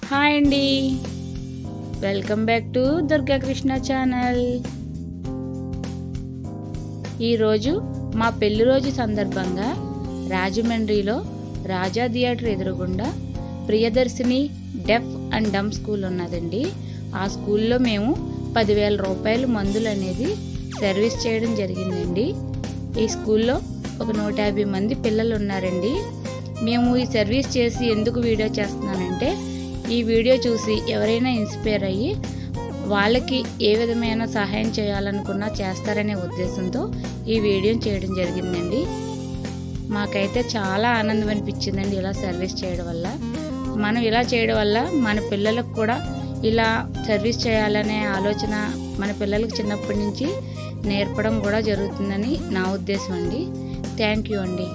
Hi అండి, welcome back to Durga Krishna channel. ఈరోజు మా పెళ్లి రోజు సందర్భంగా రాజమండ్రిలో రాజా థియేటర్ ఎదురుగుండా Priyadarshini deaf and dumb school ఉన్నదండి. ఆ స్కూల్లో మేము 10,000 రూపాయలు మందులు అనేది సర్వీస్ చేయడం జరిగిందండి. ఈ స్కూల్లో ఒక 150 మంది పిల్లలు ఉన్నారండి. మేము ఈ సర్వీస్ చేసి ఎందుకు వీడియో చేస్తున్నానంటే, ఈ వీడియో చూసి ఎవరైనా ఇన్స్పైర్ అయ్యి వాళ్ళకి ఏ విధమైన సహాయం చేయాలనుకున్నా చేస్తారనే ఉద్దేశంతో ఈ వీడియో చేయడం జరిగిందండి. మాకైతే చాలా ఆనందం అనిపించిందండి ఇలా సర్వీస్ చేయడం వల్ల. మనం ఇలా చేయడం వల్ల మన పిల్లలకు కూడా ఇలా సర్వీస్ చేయాలనే ఆలోచన మన పిల్లలకు చిన్నప్పటి నుంచి నేర్పడం కూడా జరుగుతుందని నా ఉద్దేశం అండి. థ్యాంక్ యూ అండి.